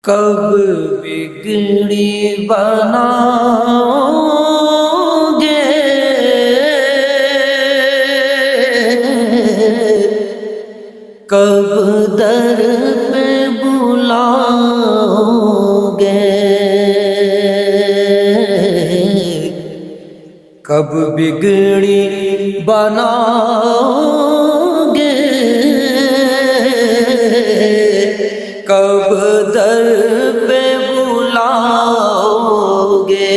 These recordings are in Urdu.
کب بگڑی بناؤ گے کب در پہ بلاؤ گے کب بگڑی بناؤ گے کب در پہ بلاؤ گے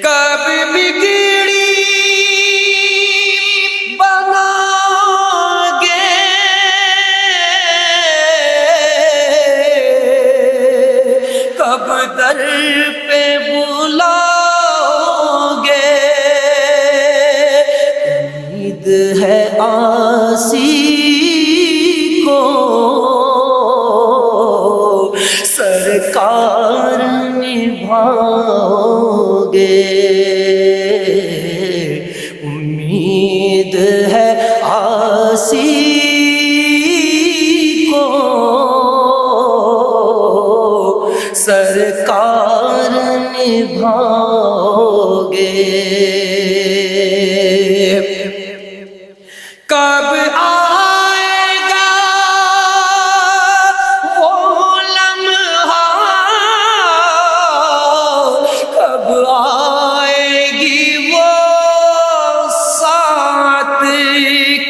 کب بگڑی بناؤ گے کب در پہ بلاؤ گے امید ہے آسی سرکار نبھاؤ گے امید ہے آسی کو سرکار نبھاؤ گے کب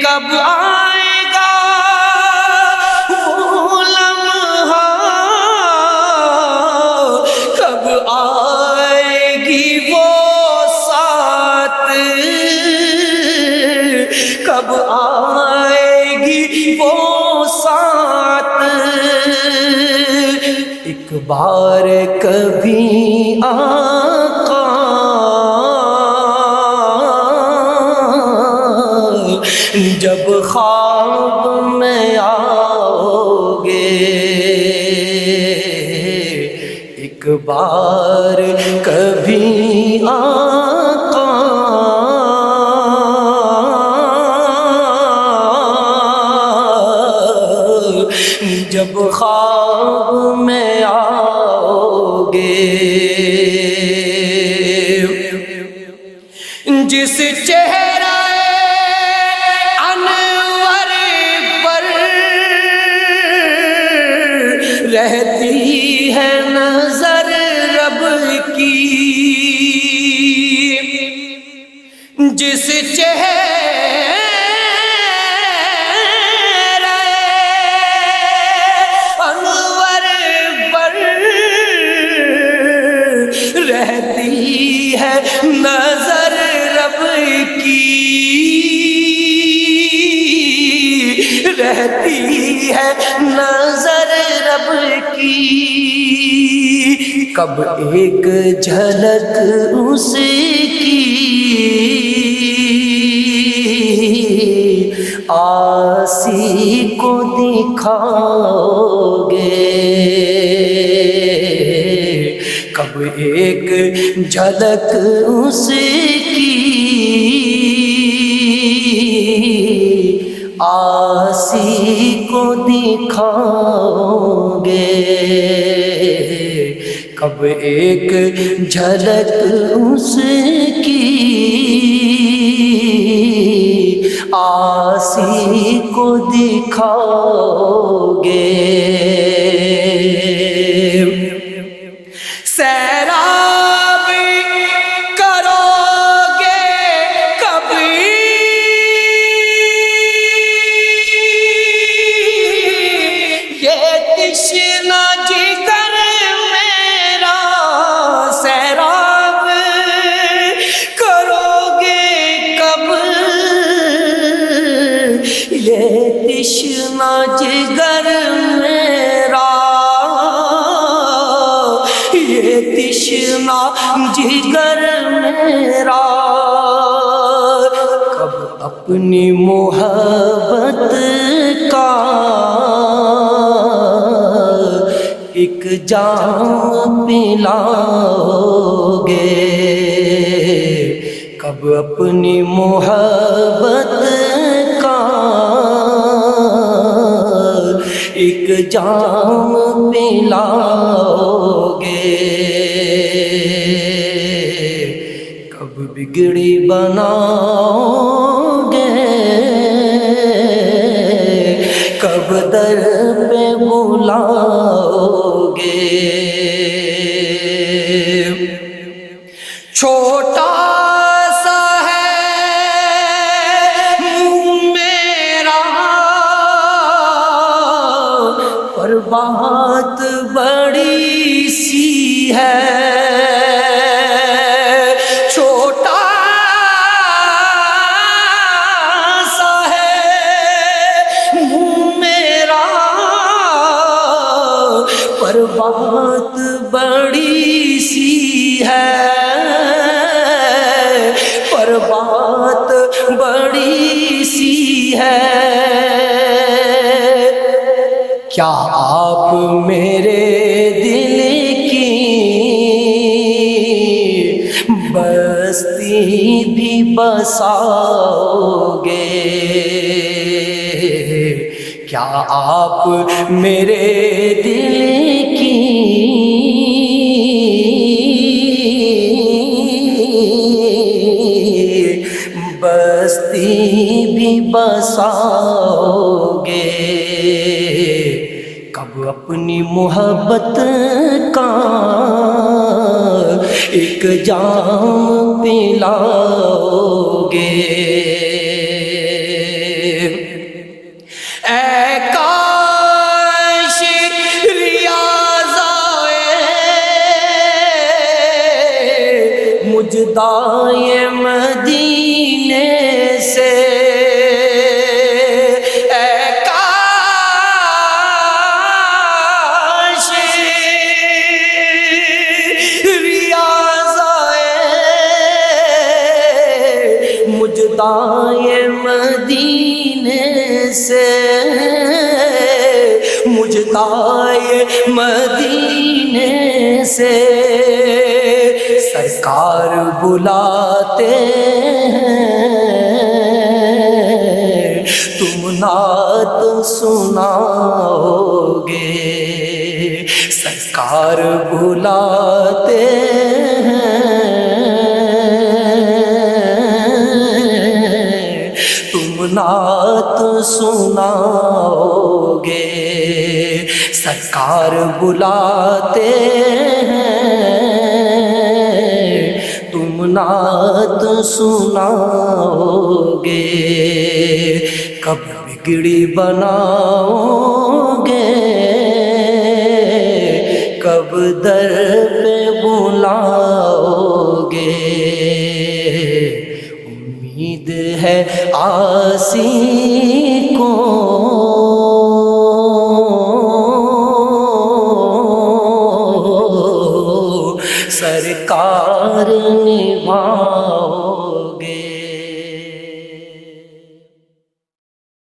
کب آئے گا وہ لمحہ کب آئے گی وہ ساتھ کب آئے گی وہ ساتھ ایک بار کبھی آقا جب خواب میں آؤ گے ایک بار کبھی آقا جب خواب میں آؤ گے جس چہرہ رہتی ہے نظر رب کی جس چہرہ انور پر رہتی ہے نظر رب کی رہتی ہے نظر رب کی کب ایک جھلک اس کی آسی کو دکھاؤ گے کب ایک جھلک اس کی آسی کو دکھاؤ گے کب ایک جھلک اس کی آسی کو دکھاؤ گے تشنا جگر میرا سیراب کرو گے کب یہ تشنا جگر میرا یہ تشنا جگر میرا کب اپنی محبت کا ایک جام پلاؤ گے کب اپنی محبت کا ایک جام پلاؤ گے، کب بگڑی بناؤ گے، کب در پہ بلاؤ گے۔ چھوٹا سا ہے منہ میرا پر بات بڑی سی ہے، چھوٹا سا ہے منہ میرا پر بات بڑی سی ہے، پر بات بڑی سی ہے۔ کیا آپ میرے دل کی بستی بھی بساؤ گے؟ کیا آپ میرے دل کی بستی بھی بساؤ گے؟ کب اپنی محبت کا ایک جام پلاؤ گے؟ اے کاش ریاضائے مجدائے مدینے سے، مجدائے مدینے سے، مجدائے مدینے سے سرکار بلاتے ہیں، تم نعت سناؤ گے؟ سرکار بلاتے ہیں، نعت سناؤ گے؟ سرکار بلاتے ہیں، تم نعت سناؤ گے؟ کب بگڑی بناؤ گے، کب در پہ بلاؤ گے؟ امید ہے عاصی کو سرکار نبھاؤ